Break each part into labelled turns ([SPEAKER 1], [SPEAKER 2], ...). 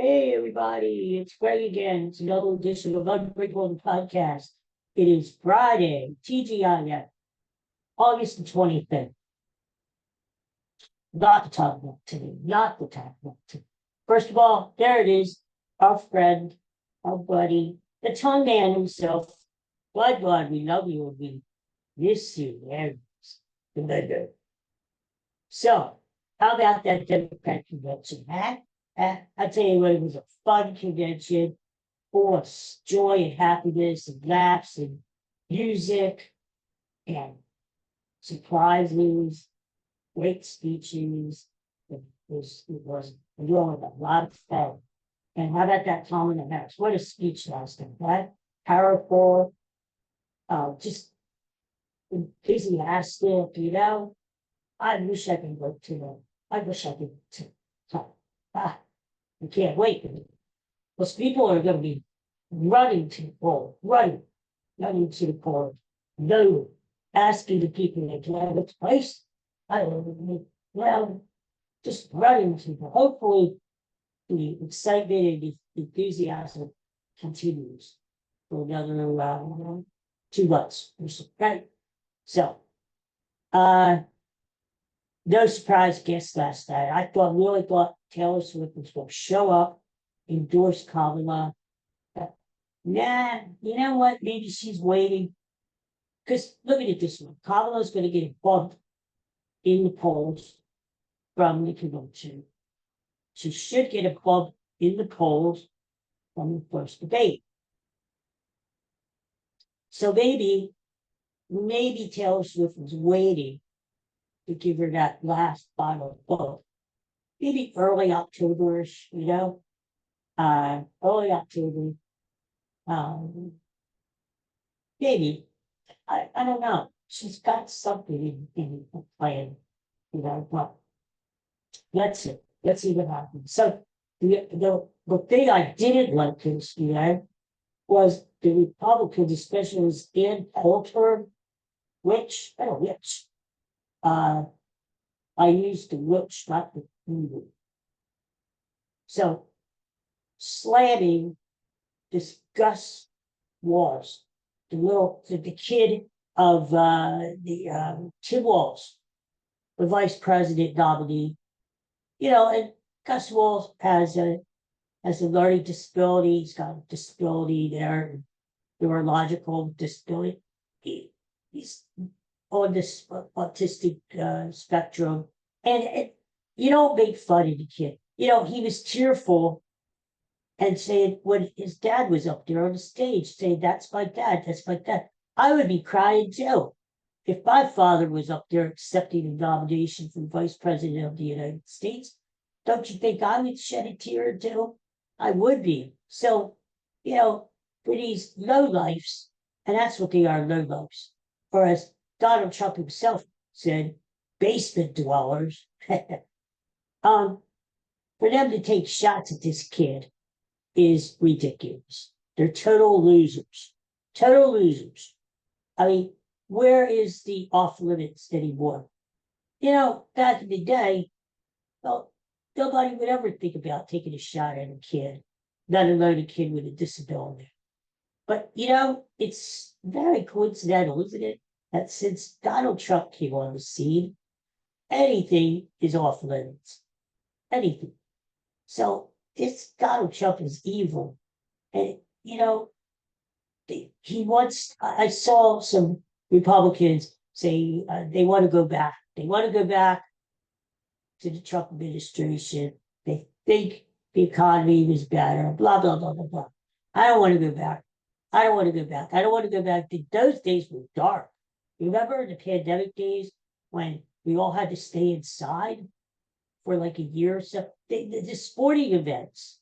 [SPEAKER 1] Hey everybody, it's Greg again. It's another edition of Unbreakable Podcast. It is Friday, TGIF, August the 25th. Not to talk about today, not to talk about today. First of all, there it is, our friend, our buddy, the tongue man himself. God, we love you and we miss you. There it is. Good. So, how about that Democrat convention, huh? I tell you what, it was a fun convention, full of joy and happiness and laughs and music and surprises, great speeches. It was really a lot of fun. And how about that Kamala Harris? What a speech last night, right? Powerful, just enthusiastic, I wish I could go to them. I wish I could. Ah, I can't wait. Because people are going to be running to the poll, running to the poll, no, asking the people to get its place. I don't know, just running to the. Hopefully, the excitement and the enthusiasm continues for another 2 months or so. Right? So, no surprise guest last night. I really thought Taylor Swift was going to show up, endorse Kamala. Nah, you know what? Maybe she's waiting. Because look at it this way: Kamala's going to get a bump in the polls from the convention. She should get a bump in the polls from the first debate. So maybe Taylor Swift was waiting to give her that last final bump. Maybe early October-ish, early October. Maybe. I don't know. She's got something in the plan, but let's see. Let's see what happens. So the thing I didn't like this, was the Republicans, especially Dan Coulter, which, I don't know, which. I used the which, not the who. So slamming this Gus Walls, the kid of Tim Walz, the vice president nominee, and Gus Walls has a learning disability. He's got a disability there, neurological disability. He's on this autistic spectrum, and you don't make fun of the kid. He was tearful and saying when his dad was up there on the stage saying, "That's my dad, that's my dad." I would be crying too. If my father was up there accepting a nomination for vice president of the United States, don't you think I would shed a tear or two? I would be. So, for these lowlifes, and that's what they are, lowlifes, or as Donald Trump himself said, basement dwellers, for them to take shots at this kid is ridiculous. They're total losers. Total losers. I mean, where is the off limits anymore? Back in the day, well, nobody would ever think about taking a shot at a kid, let alone a kid with a disability. But, it's very coincidental, isn't it, that since Donald Trump came on the scene, anything is off limits. Anything. So this Donald Trump is evil. And, he wants, I saw some Republicans say they want to go back. They want to go back to the Trump administration. They think the economy was better, blah, blah, blah, blah, blah. I don't want to go back. I don't want to go back. I don't want to go back. Those days were dark. Remember the pandemic days when we all had to stay inside for like a year or so? The sporting events.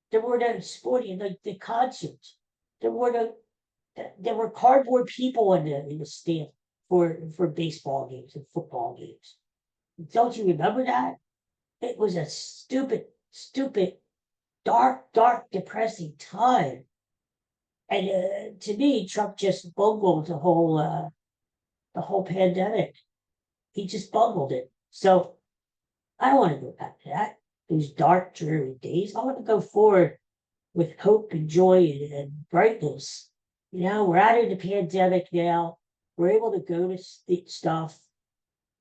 [SPEAKER 1] There were no sporting, like the concerts. There were cardboard people in the stand for baseball games and football games. Don't you remember that? It was a stupid, dark, depressing time. And to me, Trump just bungled the whole pandemic. He just bungled it. So I don't want to go back to that. those dark, dreary days. I want to go forward with hope and joy and brightness. We're out of the pandemic now. We're able to go to stuff.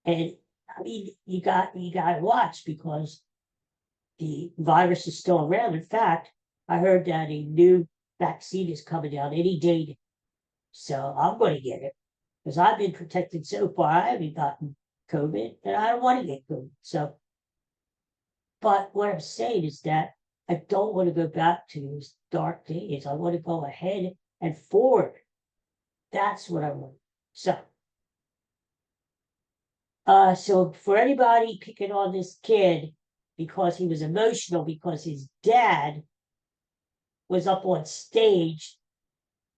[SPEAKER 1] And I mean, you got to watch because the virus is still around. In fact, I heard that a new vaccine is coming out any day. So I'm going to get it because I've been protected so far. I haven't gotten COVID and I don't want to get COVID. So, but what I'm saying is that I don't want to go back to those dark days. I want to go ahead and forward. That's what I want. So for anybody picking on this kid because he was emotional because his dad was up on stage,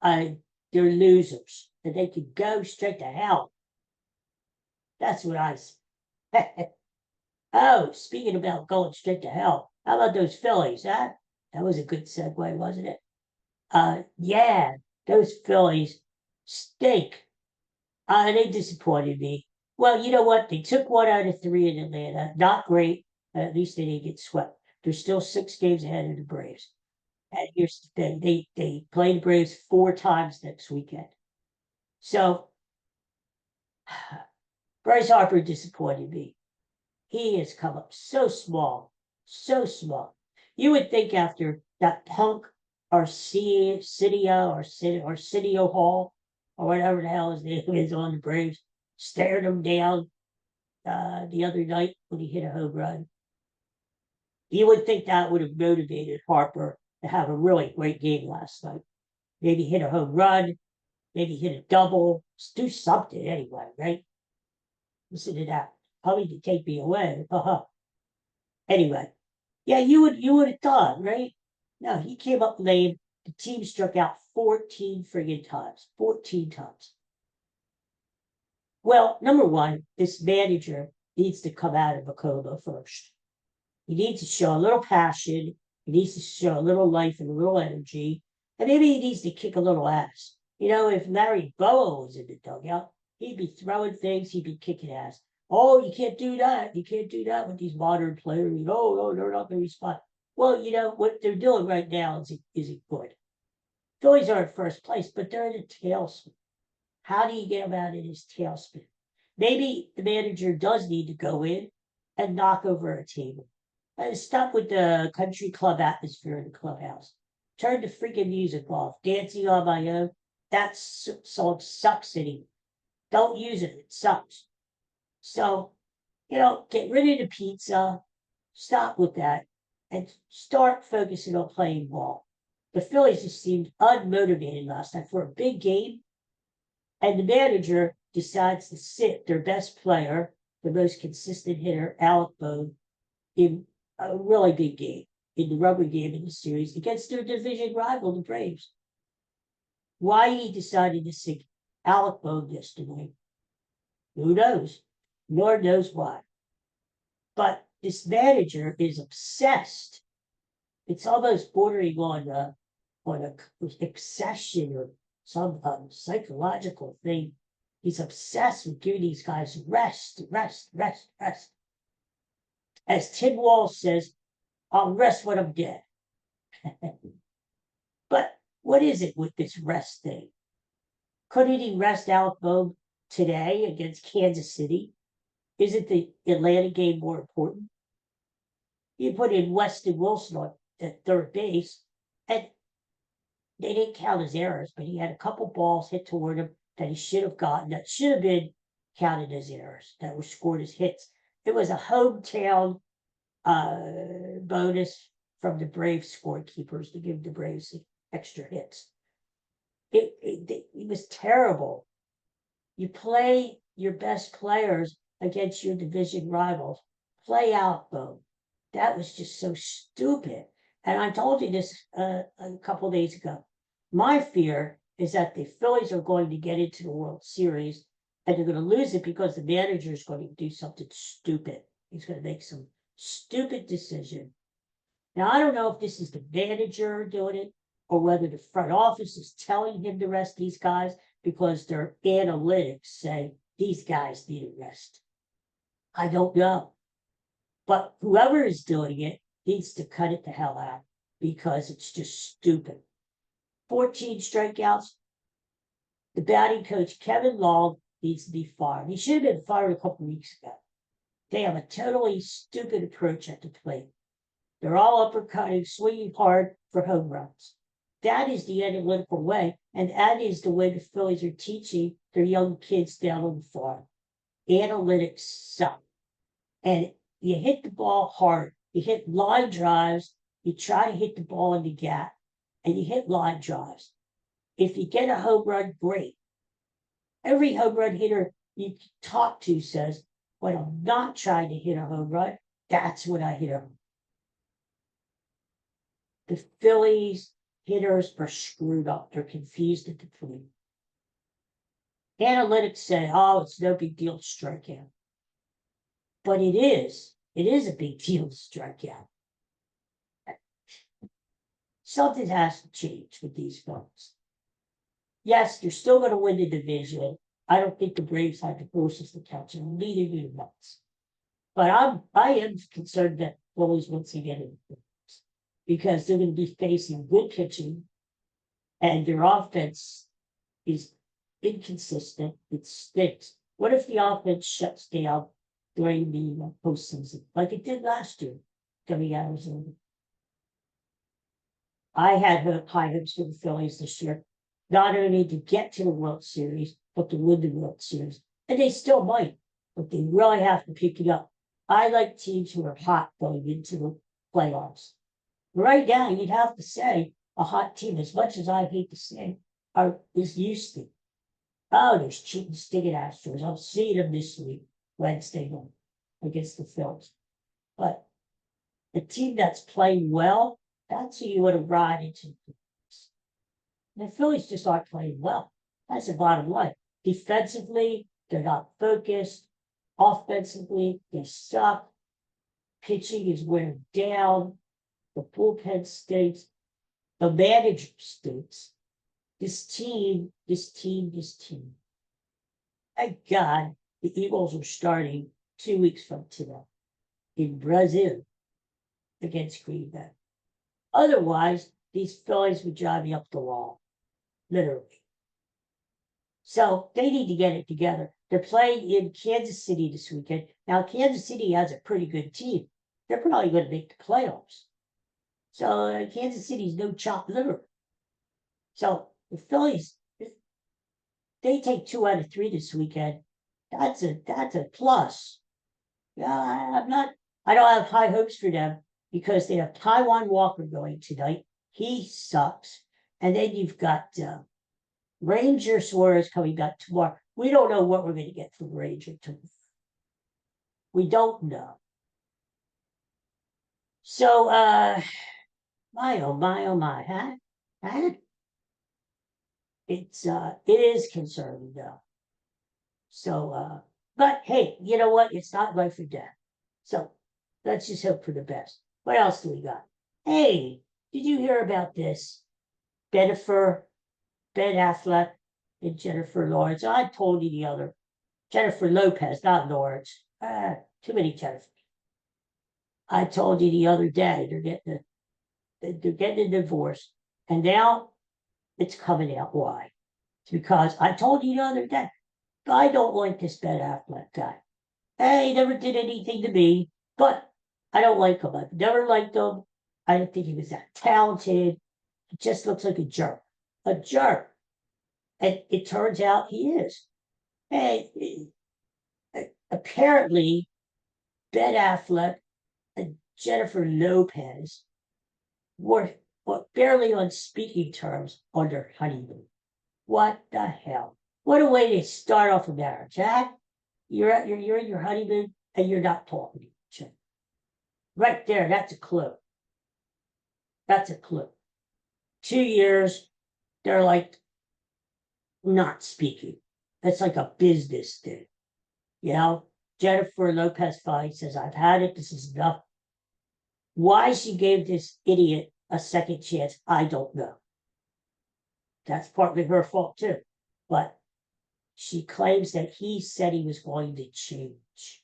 [SPEAKER 1] they're losers and they could go straight to hell. That's what I say. Oh, speaking about going straight to hell, how about those Phillies, huh? That was a good segue, wasn't it? Yeah, those Phillies stink. They disappointed me. Well, you know what? They took 1 out of 3 in Atlanta. Not great. At least they didn't get swept. They're still 6 games ahead of the Braves. And here's the thing: they play the Braves 4 times next weekend. So Bryce Harper disappointed me. He has come up so small, so small. You would think after that punk Arsenio Hall, or whatever the hell his name is on the Braves, stared him down the other night when he hit a home run. You would think that would have motivated Harper to have a really great game last night. Maybe hit a home run, maybe hit a double, just do something anyway, right? Listen to that. Probably to take me away. Anyway, yeah, you would have thought, right? No, he came up lame. The team struck out 14 friggin' times. 14 times. Well, number one, this manager needs to come out of a coma first. He needs to show a little passion. He needs to show a little life and a little energy. And maybe he needs to kick a little ass. If Larry Bowa was in the dugout, he'd be throwing things, he'd be kicking ass. Oh, you can't do that. You can't do that with these modern players. No, they're not going to respond. Well, what they're doing right now isn't good. Phillies are in first place, but they're in a tailspin. How do you get them out of this tailspin? Maybe the manager does need to go in and knock over a table. Stop with the country club atmosphere in the clubhouse. Turn the freaking music off. Dancing on My Own. That song sucks anymore. Don't use it. It sucks. So, get rid of the pizza. Stop with that. And start focusing on playing ball. The Phillies just seemed unmotivated last night for a big game. And the manager decides to sit their best player, the most consistent hitter, Alec Bohm, in a really big game, in the rubber game in the series against their division rival, the Braves. Why he decided to sit Alec Bohm yesterday, who knows? Lord knows why. But this manager is obsessed. It's almost bordering on an obsession or some psychological thing. He's obsessed with giving these guys rest. As Tim Walsh says, I'll rest when I'm dead. But what is it with this rest thing? Couldn't he rest Alec Bohm today against Kansas City? Isn't the Atlanta game more important? You put in Weston Wilson at third base, and they didn't count his errors, but he had a couple balls hit toward him that he should have gotten, that should have been counted as errors, that were scored as hits. It was a hometown bonus from the Braves scorekeepers to give the Braves extra hits. It was terrible. You play your best players against your division rivals. Play out, Bohm. That was just so stupid. And I told you this a couple days ago. My fear is that the Phillies are going to get into the World Series and they're going to lose it because the manager is going to do something stupid. He's going to make some stupid decision. Now, I don't know if this is the manager doing it or whether the front office is telling him to rest these guys because their analytics say these guys need a rest. I don't know. But whoever is doing it needs to cut it the hell out because it's just stupid. 14 strikeouts. The batting coach, Kevin Long, needs to be fired. He should have been fired a couple weeks ago. They have a totally stupid approach at the plate. They're all uppercutting, swinging hard for home runs. That is the analytical way, and that is the way the Phillies are teaching their young kids down on the farm. Analytics suck. And you hit the ball hard. You hit line drives. You try to hit the ball in the gap, and you hit line drives. If you get a home run, great. Every home run hitter you talk to says, when I'm not trying to hit a home run, that's when I hit a home run. The Phillies hitters are screwed up. They're confused at the plate. Analytics say, oh, it's no big deal to strike out. But it is. It is a big deal to strike out. Something has to change with these folks. Yes, they're still going to win the division. I don't think the Braves have the horses to catch them. Neither do the Mets. But I am concerned that Phillies once again in the playoffs because they're going to be facing good pitching, and their offense is inconsistent. It stinks. What if the offense shuts down during the postseason, like it did last year, coming out of Arizona? I had high hopes for the Phillies this year, not only to get to the World Series, but to win the World Series. And they still might, but they really have to pick it up. I like teams who are hot going into the playoffs. Right now, you'd have to say a hot team, as much as I hate to say, is Houston. Oh, there's cheating stinging Astros. I'm seeing them this week, Wednesday night, against the Phillies. But a team that's playing well, that's who you want to ride into. The Phillies just aren't playing well. That's the bottom line. Defensively, they're not focused. Offensively, they suck. Pitching is wearing down. The bullpen stinks. The manager stinks. This team. Thank God the Eagles are starting 2 weeks from today in Brazil against Green Bay. Otherwise, these Phillies would drive me up the wall, literally. So they need to get it together. They're playing in Kansas City this weekend. Now, Kansas City has a pretty good team. They're probably going to make the playoffs. So Kansas City's no chopped liver. So the Phillies, if they take 2 out of 3 this weekend, that's a plus. Yeah, I don't have high hopes for them because they have Taiwan Walker going tonight. He sucks. And then you've got Ranger Suarez coming back tomorrow. We don't know what we're going to get from Ranger tomorrow. We don't know. So, my, oh my, huh? It is concerning though. So, but hey, you know what? It's not life or death. So let's just hope for the best. What else do we got? Hey, did you hear about this? Ben Affleck and Jennifer Lawrence. I told you the other. Jennifer Lopez, not Lawrence. Too many Jennifers. I told you the other day they're getting a divorce, and now it's coming out. Why? It's because I told you the other day. I don't like this Ben Affleck guy. He never did anything to me, but I don't like him. I've never liked him. I didn't think he was that talented. He just looks like a jerk. A jerk. And it turns out he is. Hey, apparently, Ben Affleck and Jennifer Lopez were barely on speaking terms on their honeymoon. What the hell? What a way to start off a marriage, huh? You're in your honeymoon and you're not talking to each other. Right there, that's a clue. That's a clue. 2 years, they're like not speaking. That's like a business thing. You know, Jennifer Lopez finally says, I've had it. This is enough. Why she gave this idiot a second chance, I don't know. That's partly her fault too. But she claims that he said he was going to change.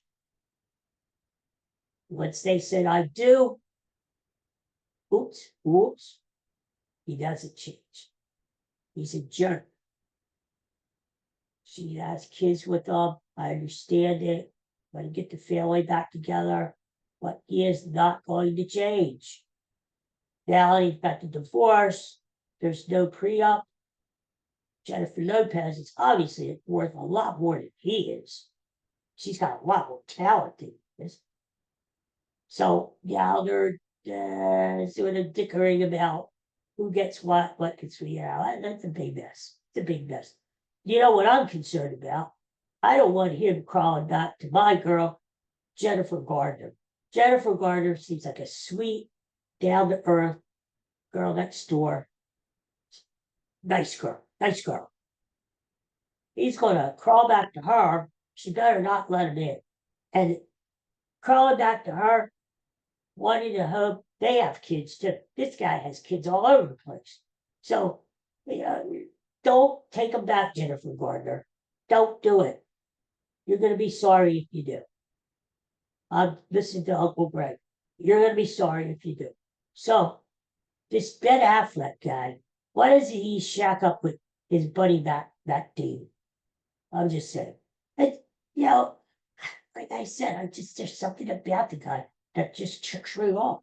[SPEAKER 1] Once they said I do, oops, he doesn't change. He's a jerk. She has kids with them. I understand it. Want to get the family back together, but he is not going to change. Now he's got the divorce. There's no pre-up. Jennifer Lopez is obviously worth a lot more than he is. She's got a lot more talent than he is. So now they're sort of dickering about who gets what gets what. Yeah, that's a big mess. It's a big mess. You know what I'm concerned about? I don't want him crawling back to my girl, Jennifer Gardner. Jennifer Gardner seems like a sweet, down to earth girl next door. Nice girl, nice girl. He's going to crawl back to her. She better not let him in. And crawling back to her, wanting to hope they have kids too. This guy has kids all over the place. So, don't take him back, Jennifer Gardner. Don't do it. You're going to be sorry if you do. I'm listening to Uncle Greg. You're going to be sorry if you do. So, this Ben Affleck guy, why doesn't he shack up with his buddy that dude? I'm just saying. And, like I said, there's something about the guy that just tricks me off.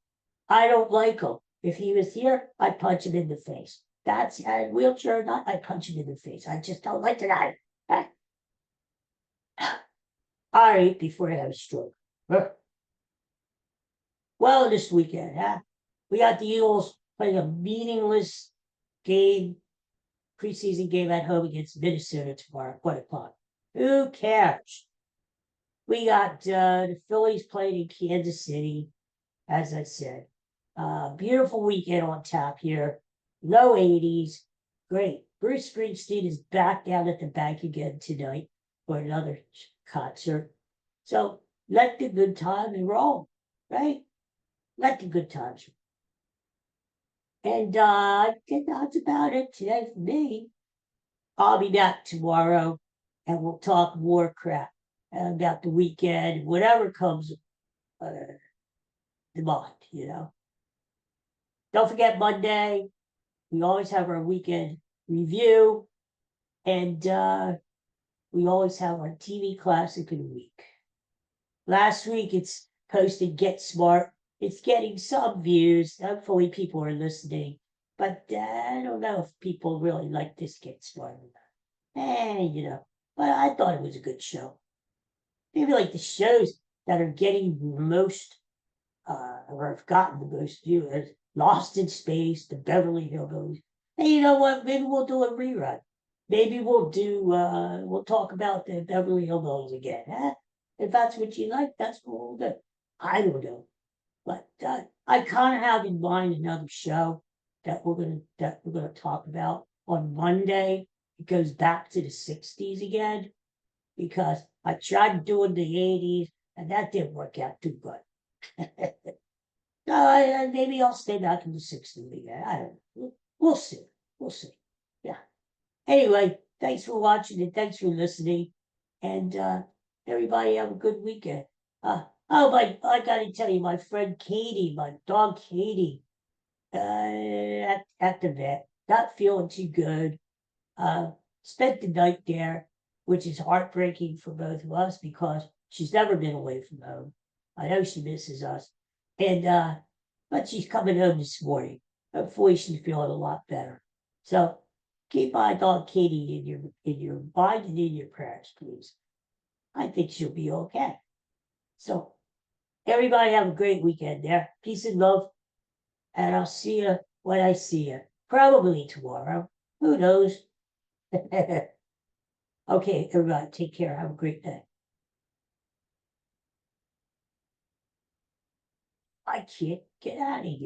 [SPEAKER 1] I don't like him. If he was here, I'd punch him in the face. That's a wheelchair or not, I'd punch him in the face. I just don't like the guy. All right, before I have a stroke. Well, this weekend, we got the Eagles playing a meaningless game, preseason game at home against Minnesota tomorrow at 1 o'clock. Who cares? We got the Phillies playing in Kansas City, as I said. Beautiful weekend on tap here. Low 80s. Great. Bruce Springsteen is back down at the bank again tonight for another concert. So let the good times roll, right? Let the good times roll. And that's about it today for me. I'll be back tomorrow and we'll talk more crap about the weekend, whatever comes to mind. Don't forget Monday. We always have our weekend review, and we always have our TV classic of the week. Last week, it's posted Get Smart. It's getting some views. Hopefully, people are listening, but I don't know if people really like this Get Smart or not. But I thought it was a good show. Maybe like the shows that are getting the most, or have gotten the most viewers, Lost in Space, the Beverly Hillbillies. And you know what? Maybe we'll do a rerun. Maybe we'll talk about the Beverly Hillbillies again. If that's what you like, that's what we'll do. I don't know. But I kind of have in mind another show that we're gonna talk about on Monday. It goes back to the 60s again, because I tried doing the 80s and that didn't work out too good. No, maybe I'll stay back in the 60s again. I don't know. We'll see. We'll see. Yeah. Anyway, thanks for watching and thanks for listening. And everybody have a good weekend. I gotta tell you, my friend Katie, my dog Katie, at the vet, not feeling too good. Spent the night there, which is heartbreaking for both of us because she's never been away from home. I know she misses us. And but she's coming home this morning. Hopefully she's feeling a lot better. So keep my dog Katie in your mind and in your prayers, please. I think she'll be okay. So everybody have a great weekend there. Peace and love. And I'll see you when I see you. Probably tomorrow. Who knows? Okay, everybody, take care. Have a great day. I can't get out of here.